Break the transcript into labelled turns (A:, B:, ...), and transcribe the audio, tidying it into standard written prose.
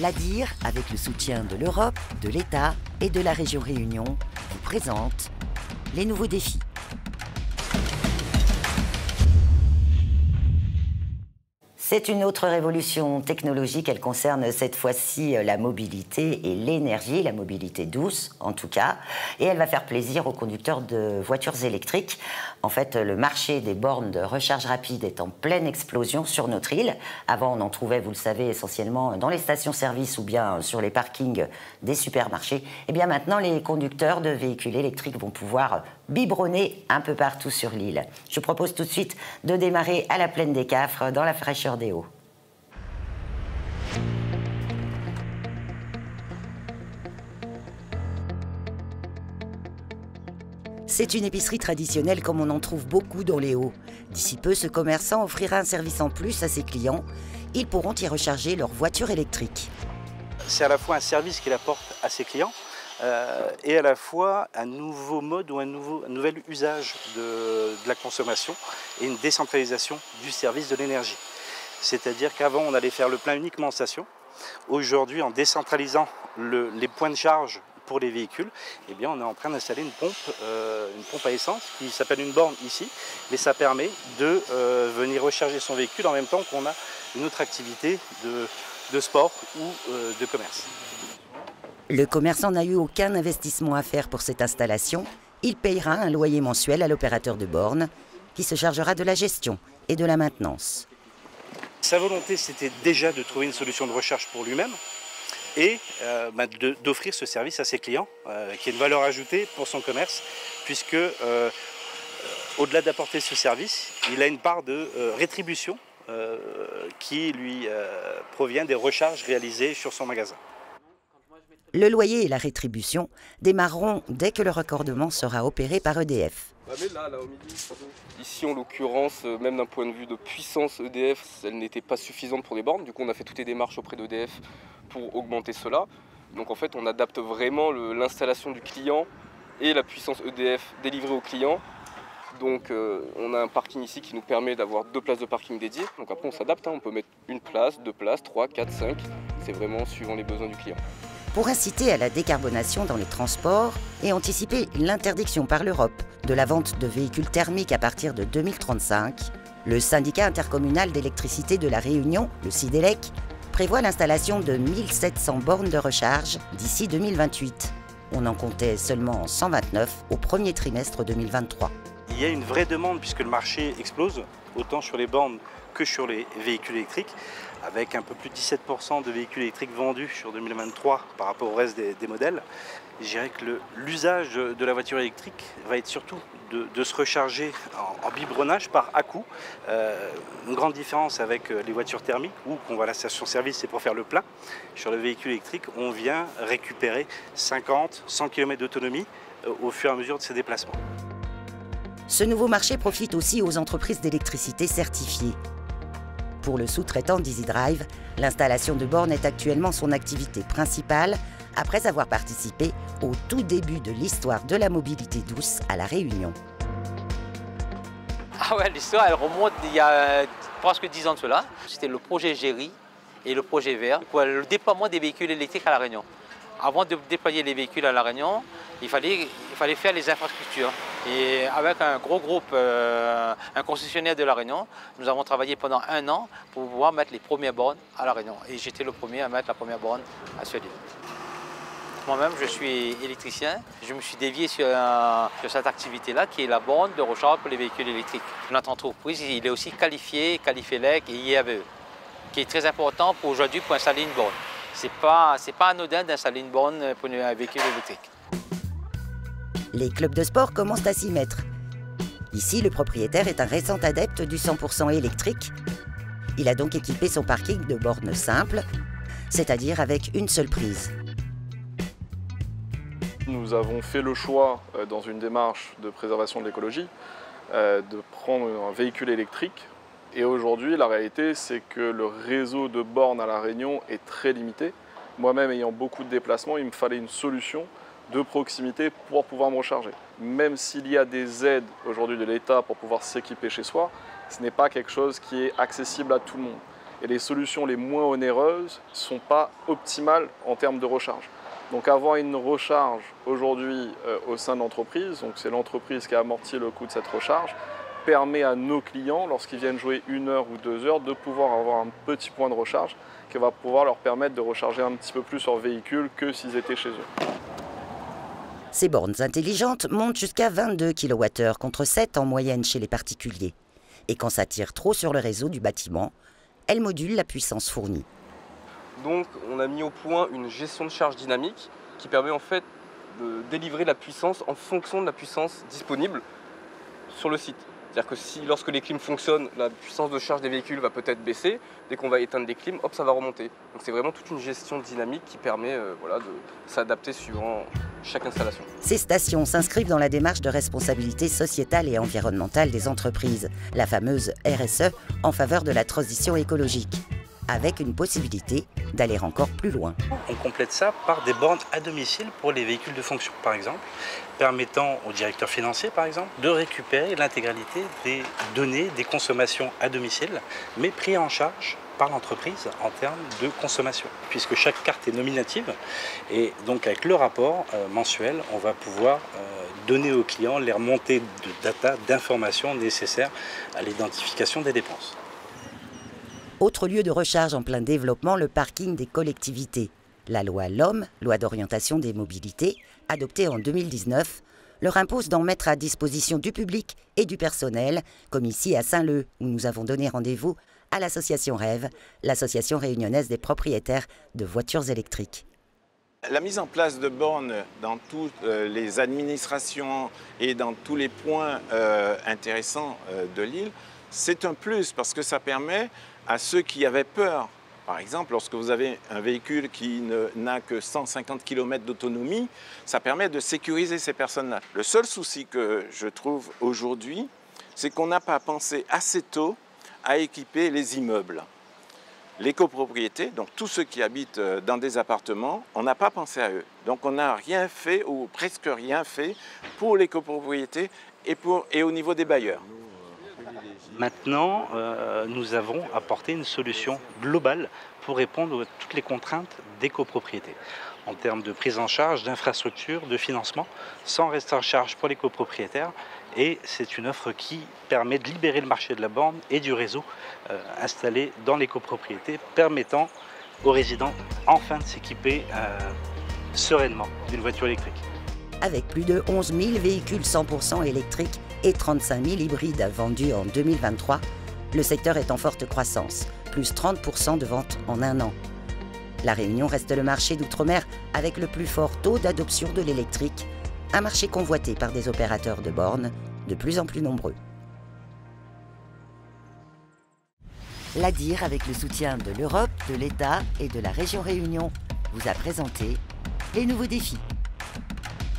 A: L'ADIR, avec le soutien de l'Europe, de l'État et de la région Réunion, vous présente les nouveaux défis. C'est une autre révolution technologique, elle concerne cette fois-ci la mobilité et l'énergie, la mobilité douce en tout cas, et elle va faire plaisir aux conducteurs de voitures électriques. En fait, le marché des bornes de recharge rapide est en pleine explosion sur notre île. Avant, on en trouvait, vous le savez, essentiellement dans les stations-service ou bien sur les parkings des supermarchés. Et bien maintenant, les conducteurs de véhicules électriques vont pouvoir biberonner un peu partout sur l'île. Je propose tout de suite de démarrer à la plaine des Cafres, dans la fraîcheur des Hauts. C'est une épicerie traditionnelle comme on en trouve beaucoup dans les Hauts. D'ici peu, ce commerçant offrira un service en plus à ses clients. Ils pourront y recharger leur voiture électrique.
B: C'est à la fois un service qu'il apporte à ses clients et à la fois un nouveau mode ou un nouvel usage de la consommation et une décentralisation du service de l'énergie. C'est-à-dire qu'avant, on allait faire le plein uniquement en station. Aujourd'hui, en décentralisant les points de charge pour les véhicules, eh bien, on est en train d'installer une pompe à essence qui s'appelle une borne ici, mais ça permet de venir recharger son véhicule en même temps qu'on a une autre activité de sport ou de commerce.
A: Le commerçant n'a eu aucun investissement à faire pour cette installation. Il payera un loyer mensuel à l'opérateur de borne qui se chargera de la gestion et de la maintenance.
B: Sa volonté, c'était déjà de trouver une solution de recharge pour lui-même et d'offrir ce service à ses clients, qui est une valeur ajoutée pour son commerce, puisque au-delà d'apporter ce service, il a une part de rétribution qui lui provient des recharges réalisées sur son magasin.
A: Le loyer et la rétribution démarreront dès que le raccordement sera opéré par EDF.
C: Ici, en l'occurrence, même d'un point de vue de puissance EDF, elle n'était pas suffisante pour les bornes. Du coup, on a fait toutes les démarches auprès d'EDF pour augmenter cela. Donc en fait, on adapte vraiment l'installation du client et la puissance EDF délivrée au client. Donc on a un parking ici qui nous permet d'avoir 2 places de parking dédiées. Donc après, on s'adapte, on peut mettre 1 place, 2 places, 3, 4, 5. C'est vraiment suivant les besoins du client.
A: Pour inciter à la décarbonation dans les transports et anticiper l'interdiction par l'Europe de la vente de véhicules thermiques à partir de 2035, le syndicat intercommunal d'électricité de la Réunion, le SIDELEC, prévoit l'installation de 1700 bornes de recharge d'ici 2028. On en comptait seulement 129 au premier trimestre 2023.
B: Il y a une vraie demande puisque le marché explose, autant sur les bornes que sur les véhicules électriques, avec un peu plus de 17% de véhicules électriques vendus sur 2023 par rapport au reste des modèles. Je dirais que l'usage de la voiture électrique va être surtout de se recharger en biberonnage par à-coup. Une grande différence avec les voitures thermiques où on va à la station-service, c'est pour faire le plein. Sur le véhicule électrique, on vient récupérer 50-100 km d'autonomie au fur et à mesure de ses déplacements.
A: Ce nouveau marché profite aussi aux entreprises d'électricité certifiées. Pour le sous-traitant d'EasyDrive, l'installation de bornes est actuellement son activité principale, après avoir participé au tout début de l'histoire de la mobilité douce à La Réunion.
D: Ah ouais, l'histoire elle remonte il y a presque 10 ans de cela. C'était le projet Géry et le projet Vert pour le déploiement des véhicules électriques à La Réunion. Avant de déployer les véhicules à La Réunion, il fallait faire les infrastructures. Et avec un gros groupe, un concessionnaire de La Réunion, nous avons travaillé pendant 1 an pour pouvoir mettre les premières bornes à La Réunion. Et j'étais le premier à mettre la première borne à Suède. Moi-même, je suis électricien. Je me suis dévié sur cette activité-là, qui est la borne de recharge pour les véhicules électriques. Notre entreprise, il est aussi qualifié LEC et IAVE, qui est très important pour aujourd'hui pour installer une borne. C'est pas anodin d'installer une borne pour un véhicule électrique.
A: Les clubs de sport commencent à s'y mettre. Ici, le propriétaire est un récent adepte du 100% électrique. Il a donc équipé son parking de bornes simples, c'est-à-dire avec une seule prise.
E: Nous avons fait le choix, dans une démarche de préservation de l'écologie, de prendre un véhicule électrique. Et aujourd'hui, la réalité, c'est que le réseau de bornes à La Réunion est très limité. Moi-même, ayant beaucoup de déplacements, il me fallait une solution de proximité pour pouvoir me recharger. Même s'il y a des aides aujourd'hui de l'État pour pouvoir s'équiper chez soi, ce n'est pas quelque chose qui est accessible à tout le monde. et les solutions les moins onéreuses ne sont pas optimales en termes de recharge. Donc avoir une recharge aujourd'hui au sein de l'entreprise, donc c'est l'entreprise qui a amorti le coût de cette recharge, permet à nos clients, lorsqu'ils viennent jouer 1 heure ou 2 heures, de pouvoir avoir un petit point de recharge qui va pouvoir leur permettre de recharger un petit peu plus leur véhicule que s'ils étaient chez eux.
A: Ces bornes intelligentes montent jusqu'à 22 kWh contre 7 en moyenne chez les particuliers. Et quand ça tire trop sur le réseau du bâtiment, elles modulent la puissance fournie.
C: Donc on a mis au point une gestion de charge dynamique qui permet en fait de délivrer la puissance en fonction de la puissance disponible sur le site. C'est-à-dire que si, lorsque les clims fonctionnent, la puissance de charge des véhicules va peut-être baisser. Dès qu'on va éteindre les clims, hop, ça va remonter. Donc c'est vraiment toute une gestion dynamique qui permet de s'adapter suivant chaque installation.
A: Ces stations s'inscrivent dans la démarche de responsabilité sociétale et environnementale des entreprises, la fameuse RSE en faveur de la transition écologique, avec une possibilité d'aller encore plus loin.
B: On complète ça par des bornes à domicile pour les véhicules de fonction, par exemple, permettant au directeur financier, par exemple, de récupérer l'intégralité des données des consommations à domicile, mais pris en charge par l'entreprise en termes de consommation, puisque chaque carte est nominative, et donc avec le rapport mensuel, on va pouvoir donner aux clients les remontées de data, d'informations nécessaires à l'identification des dépenses.
A: Autre lieu de recharge en plein développement, le parking des collectivités. La loi LOM, loi d'orientation des mobilités, adoptée en 2019, leur impose d'en mettre à disposition du public et du personnel, comme ici à Saint-Leu, où nous avons donné rendez-vous à l'association REV, l'association réunionnaise des propriétaires de voitures électriques.
F: La mise en place de bornes dans toutes les administrations et dans tous les points intéressants de l'île, c'est un plus parce que ça permet à ceux qui avaient peur. Par exemple, lorsque vous avez un véhicule qui n'a que 150 km d'autonomie, ça permet de sécuriser ces personnes-là. Le seul souci que je trouve aujourd'hui, c'est qu'on n'a pas pensé assez tôt à équiper les immeubles. Les copropriétés, donc tous ceux qui habitent dans des appartements, on n'a pas pensé à eux. Donc on n'a rien fait ou presque rien fait pour les copropriétés et au niveau des bailleurs.
B: Maintenant, nous avons apporté une solution globale pour répondre à toutes les contraintes des copropriétés en termes de prise en charge, d'infrastructures, de financement, sans reste en charge pour les copropriétaires. Et c'est une offre qui permet de libérer le marché de la borne et du réseau installé dans les copropriétés, permettant aux résidents enfin de s'équiper sereinement d'une voiture électrique.
A: Avec plus de 11 000 véhicules 100% électriques et 35 000 hybrides vendus en 2023, le secteur est en forte croissance, plus 30% de ventes en un an. La Réunion reste le marché d'outre-mer avec le plus fort taux d'adoption de l'électrique, un marché convoité par des opérateurs de bornes de plus en plus nombreux. L'ADIR, avec le soutien de l'Europe, de l'État et de la région Réunion, vous a présenté les nouveaux défis.